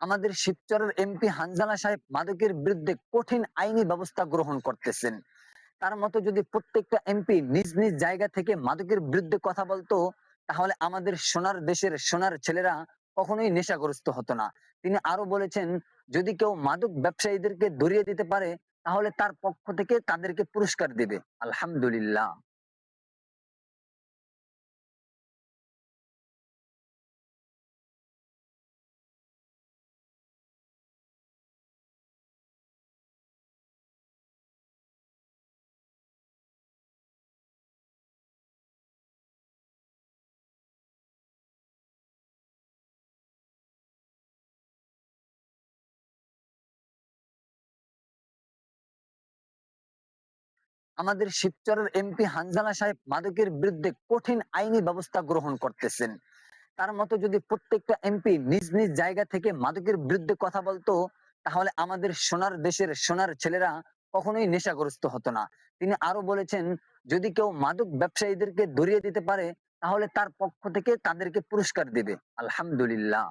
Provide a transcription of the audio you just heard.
আমাদের শিবচরের এমপি হানজালা সাহেব মাদকের বিরুদ্ধে কঠিন আইনি ব্যবস্থা গ্রহণ করতেছেন। তার মতো যদি প্রত্যেকটা এমপি নিজ নিজ জায়গা থেকে মাদকের বিরুদ্ধে কথা বলতো, তাহলে আমাদের সোনার দেশের সোনার ছেলেরা কখনোই নেশাগ্রস্ত হতো না। তিনি আরো বলেছেন, যদি কেউ মাদক ব্যবসায়ীদেরকে ধরিয়ে দিতে পারে, তাহলে তার পক্ষ থেকে তাদেরকে পুরস্কার দিবে। আলহামদুলিল্লাহ। আমাদের শিবচরের এমপি হানজালা সাহেব মাদকের বিরুদ্ধে কঠিন আইনি ব্যবস্থা গ্রহণ করতেছেন। তার মতো যদি প্রত্যেকটা এমপি নিজ নিজ জায়গা থেকে মাদকের বিরুদ্ধে কথা বলতো, তাহলে আমাদের সোনার দেশের সোনার ছেলেরা কখনোই নেশাগ্রস্ত হতো না। তিনি আরো বলেছেন, যদি কেউ মাদক ব্যবসায়ীদেরকে ধরিয়ে দিতে পারে, তাহলে তার পক্ষ থেকে তাদেরকে পুরস্কার দিবে। আলহামদুলিল্লাহ।